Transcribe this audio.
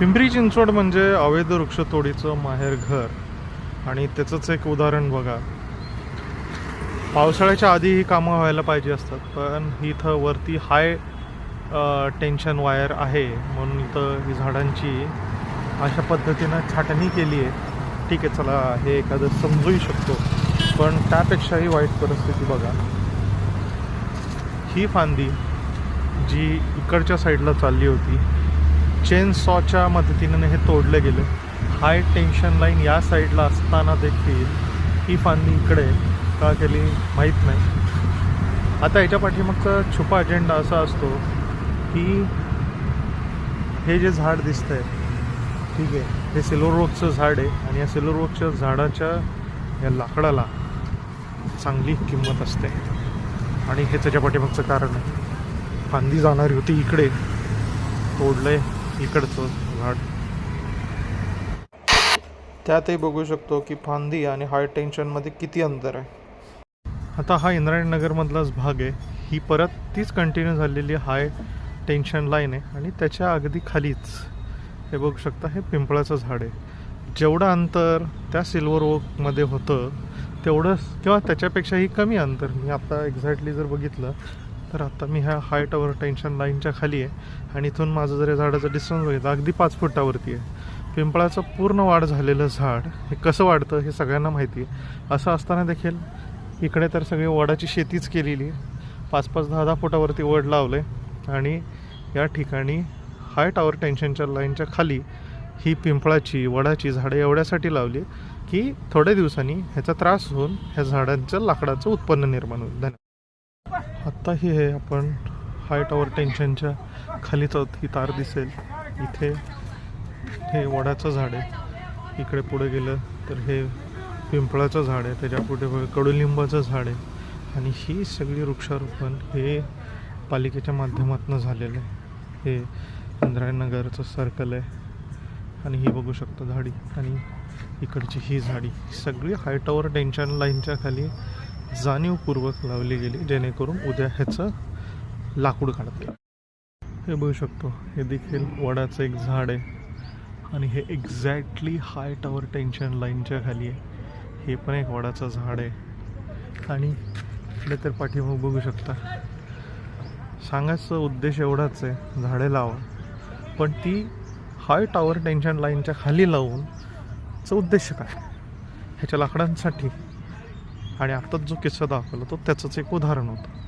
पिंपरी चिंचवड म्हणजे अवैध वृक्षतोडीचं माहेरघर आणि त्याचंच एक उदाहरण बघा. पावसाळ्याच्या आधी ही कामं व्हायला पाहिजे असतात, पण इथं वरती हाय टेन्शन वायर आहे म्हणून इथं ही झाडांची अशा पद्धतीनं छाटणी केली आहे. ठीक आहे, चला हे एखादं समजूही शकतो, पण त्यापेक्षाही वाईट परिस्थिती बघा. ही फांदी जी इकडच्या साईडला चालली होती, चेन सॉच्या मदतीने हे तोडले गेले. हाय टेन्शन लाईन या साईडला असताना देखील ही फांदी इकडे का केली माहीत नाही. आता याच्या पाठीमागचा छुपा अजेंडा असा असतो की हे जे झाड दिसतंय, ठीक आहे, हे सिल्वर ओकचं झाड आहे आणि या सिल्वर ओकच्या झाडाच्या या लाकडाला चांगली किंमत असते आणि हे त्याच्या पाठीमागचं कारण आहे. फांदी जाणारी होती इकडे, तोडलंय इकडचं झाड. त्यातही बघू शकतो की फांदी आणि हाय टेन्शनमध्ये किती अंतर आहे. आता हा इंद्रायणनगरमधलाच भाग आहे. ही परत तीच कंटिन्यू झालेली हाय टेन्शन लाईन आहे आणि त्याच्या अगदी खालीच हे बघू शकता, हे पिंपळाचं झाड आहे. जेवढं अंतर त्या सिल्वर ओकमध्ये होतं तेवढंच किंवा त्याच्यापेक्षाही कमी अंतर मी आता एक्झॅक्टली जर बघितलं तर आता मी ह्या हाय टॉवर टेन्शन लाईनच्या खाली आहे आणि इथून माझं जर झाडाचं डिस्टन्स बघितलं अगदी 5 फुटावरती आहे. पिंपळाचं पूर्ण वाढ झालेलं झाड हे कसं वाढतं हे सगळ्यांना माहिती आहे. असं असताना देखील इकडे तर सगळी वडाची शेतीच केलेली आहे. 5-5, 10-10 फुटावरती वड लावलं आहे आणि या ठिकाणी हाय टॉवर टेन्शनच्या लाईनच्या खाली ही पिंपळाची वडाची झाडं एवढ्यासाठी लावली की थोड्या दिवसांनी ह्याचा त्रास होऊन ह्या झाडांचं लाकडाचं उत्पन्न निर्माण होईल. धन्यवाद. आत्ताही हे आपण हाय टॉवर टेन्शनच्या खालीच आहोत. ही तार दिसेल इथे, हे वडाचं झाड आहे. इकडे पुढे गेलं तर हे पिंपळाचं झाड आहे, त्याच्या पुढे कडुलिंबाचं झाड आहे आणि ही सगळी वृक्षारोपण हे पालिकेच्या माध्यमातून झालेलं आहे. हे इंद्रायणनगरचं सर्कल आहे आणि ही बघू शकतो झाडी आणि इकडची ही झाडी सगळी हाय टॉवर टेन्शन लाईनच्या खाली जाणीवपूर्वक लावली गेली जेणेकरून उद्या ह्याचं लाकूड काढता येईल. हे बघू शकतो, हे देखील वडाचं एक झाड आहे आणि हे एक्झॅक्टली हाय टॉवर टेन्शन लाईनच्या खाली आहे. हे पण एक वडाचं झाड आहे आणि इकडे तर पाठीमागे बघू शकता. सांगायचा उद्देश एवढाच आहे, झाडे लावा, पण ती हाय टॉवर टेन्शन लाईनच्या खाली लावून चा उद्देश काय, ह्याच्या लाकडांसाठी. आणि आत्ताच जो किस्सा दाखवला तो त्याचंच एक उदाहरण होतं.